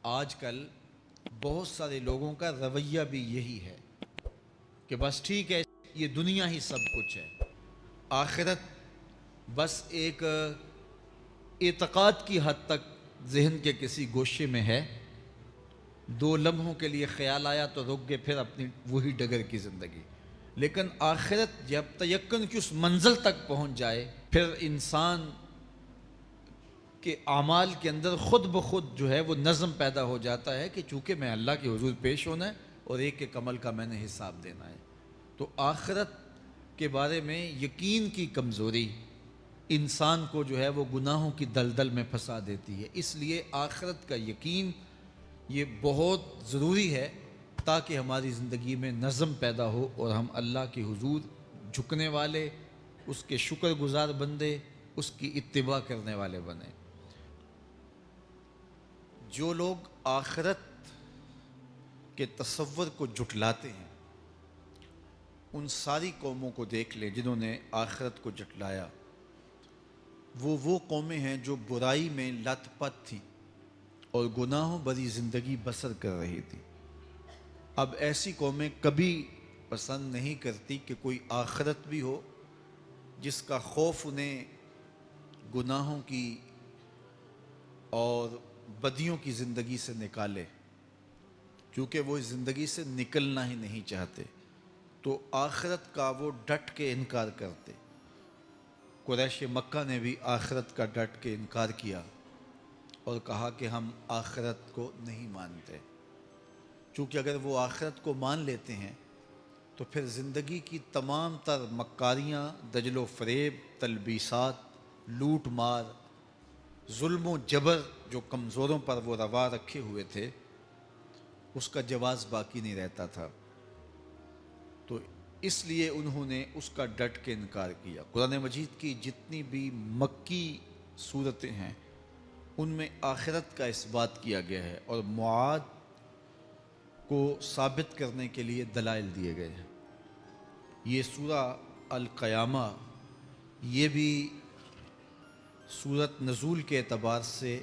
آج کل بہت سارے لوگوں کا رویہ بھی یہی ہے کہ بس ٹھیک ہے، یہ دنیا ہی سب کچھ ہے، آخرت بس ایک اعتقاد کی حد تک ذہن کے کسی گوشے میں ہے، 2 لمحوں کے لیے خیال آیا تو رک گئے، پھر اپنی وہی ڈگر کی زندگی۔ لیکن آخرت جب تیقن کی اس منزل تک پہنچ جائے، پھر انسان کے اعمال کے اندر خود بخود جو ہے وہ نظم پیدا ہو جاتا ہے کہ چونکہ میں اللہ کے حضور پیش ہونا ہے اور ایک ایک عمل کا میں نے حساب دینا ہے۔ تو آخرت کے بارے میں یقین کی کمزوری انسان کو جو ہے وہ گناہوں کی دلدل میں پھنسا دیتی ہے۔ اس لیے آخرت کا یقین یہ بہت ضروری ہے تاکہ ہماری زندگی میں نظم پیدا ہو اور ہم اللہ کے حضور جھکنے والے، اس کے شکر گزار بندے، اس کی اتباع کرنے والے بنیں۔ جو لوگ آخرت کے تصور کو جھٹلاتے ہیں، ان ساری قوموں کو دیکھ لیں جنہوں نے آخرت کو جھٹلایا۔ وہ قومیں ہیں جو برائی میں لت پت تھیں اور گناہوں بھری زندگی بسر کر رہی تھی۔ اب ایسی قومیں کبھی پسند نہیں کرتی کہ کوئی آخرت بھی ہو جس کا خوف انہیں گناہوں کی اور بدیوں کی زندگی سے نکالے، کیونکہ وہ اس زندگی سے نکلنا ہی نہیں چاہتے، تو آخرت کا وہ ڈٹ کے انکار کرتے۔ قریش مکہ نے بھی آخرت کا ڈٹ کے انکار کیا اور کہا کہ ہم آخرت کو نہیں مانتے، چونکہ اگر وہ آخرت کو مان لیتے ہیں تو پھر زندگی کی تمام تر مکاریاں، دجل و فریب، تلبیسات، لوٹ مار، ظلم و جبر جو کمزوروں پر وہ روا رکھے ہوئے تھے، اس کا جواز باقی نہیں رہتا تھا۔ تو اس لیے انہوں نے اس کا ڈٹ کے انکار کیا۔ قرآن مجید کی جتنی بھی مکی صورتیں ہیں ان میں آخرت کا اس بات کیا گیا ہے اور معاد کو ثابت کرنے کے لیے دلائل دیے گئے ہیں۔ یہ سورہ القیامہ یہ بھی سورت نزول کے اعتبار سے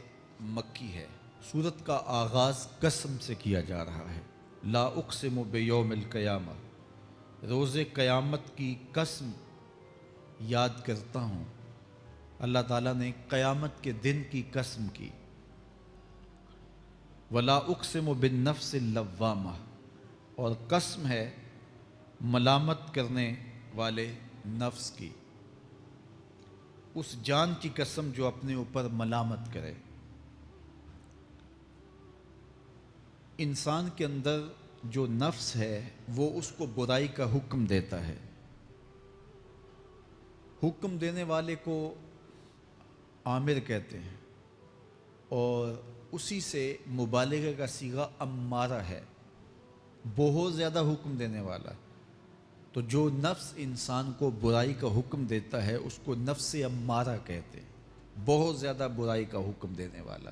مکی ہے۔ سورت کا آغاز قسم سے کیا جا رہا ہے، لا اقسم بیوم القیامہ، روز قیامت کی قسم یاد کرتا ہوں۔ اللہ تعالیٰ نے قیامت کے دن کی قسم کی۔ ولا اقسم بالنفس اللوامہ، اور قسم ہے ملامت کرنے والے نفس کی، اس جان کی قسم جو اپنے اوپر ملامت کرے۔ انسان کے اندر جو نفس ہے وہ اس کو برائی کا حکم دیتا ہے۔ حکم دینے والے کو آمر کہتے ہیں، اور اسی سے مبالغہ کا صیغہ امارہ ہے، بہت زیادہ حکم دینے والا۔ تو جو نفس انسان کو برائی کا حکم دیتا ہے اس کو نفس امارہ کہتے ہیں، بہت زیادہ برائی کا حکم دینے والا۔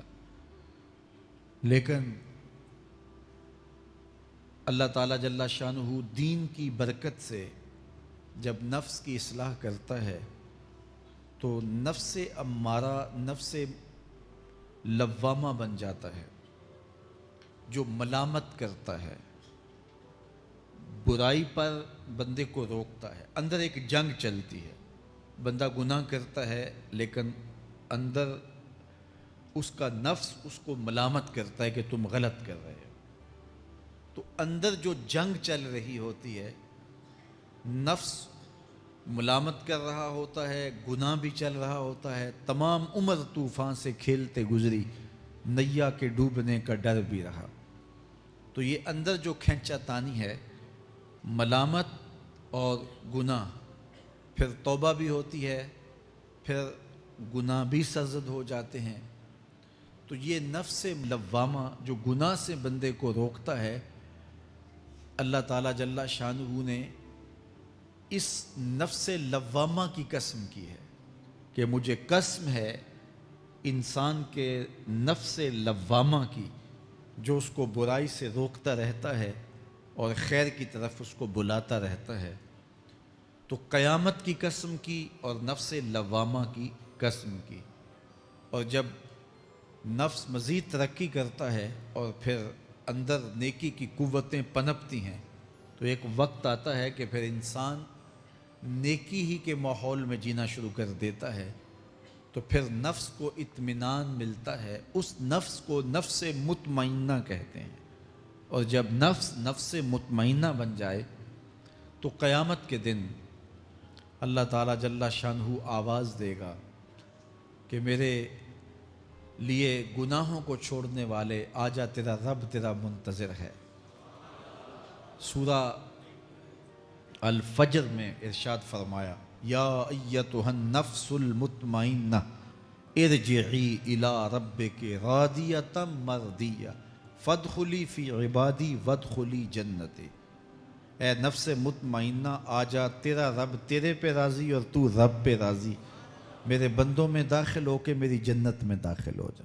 لیکن اللہ تعالیٰ جل شانہ دین کی برکت سے جب نفس کی اصلاح کرتا ہے تو نفس امارہ نفس لوامہ بن جاتا ہے، جو ملامت کرتا ہے، برائی پر بندے کو روکتا ہے۔ اندر ایک جنگ چلتی ہے، بندہ گناہ کرتا ہے لیکن اندر اس کا نفس اس کو ملامت کرتا ہے کہ تم غلط کر رہے ہو۔ تو اندر جو جنگ چل رہی ہوتی ہے، نفس ملامت کر رہا ہوتا ہے، گناہ بھی چل رہا ہوتا ہے، تمام عمر طوفان سے کھیلتے گزری، نیا کے ڈوبنے کا ڈر بھی رہا۔ تو یہ اندر جو کھینچا تانی ہے، ملامت اور گناہ، پھر توبہ بھی ہوتی ہے، پھر گناہ بھی سرزد ہو جاتے ہیں۔ تو یہ نفس لوامہ جو گناہ سے بندے کو روکتا ہے، اللہ تعالیٰ جل شانہ نے اس نفس لوامہ کی قسم کی ہے کہ مجھے قسم ہے انسان کے نفس لوامہ کی، جو اس کو برائی سے روکتا رہتا ہے اور خیر کی طرف اس کو بلاتا رہتا ہے۔ تو قیامت کی قسم کی اور نفس لوامہ کی قسم کی۔ اور جب نفس مزید ترقی کرتا ہے اور پھر اندر نیکی کی قوتیں پنپتی ہیں، تو ایک وقت آتا ہے کہ پھر انسان نیکی ہی کے ماحول میں جینا شروع کر دیتا ہے، تو پھر نفس کو اطمینان ملتا ہے. اس نفس کو نفس مطمئنہ کہتے ہیں. اور جب نفس مطمئنہ بن جائے تو قیامت کے دن اللہ تعالیٰ جل شانہ آواز دے گا کہ میرے لیے گناہوں کو چھوڑنے والے آجا، تیرا رب تیرا منتظر ہے. سورہ الفجر میں ارشاد فرمایا، یا ایتھا النفس المطمئنہ ارجعی الی ربک راضیۃ مرضیہ فادخلی فی عبادی وادخلی جنتی. اے نفس مطمئنہ آجا، تیرا رب تیرے پہ راضی اور تو رب پہ راضی، میرے بندوں میں داخل ہو کے میری جنت میں داخل ہو جا.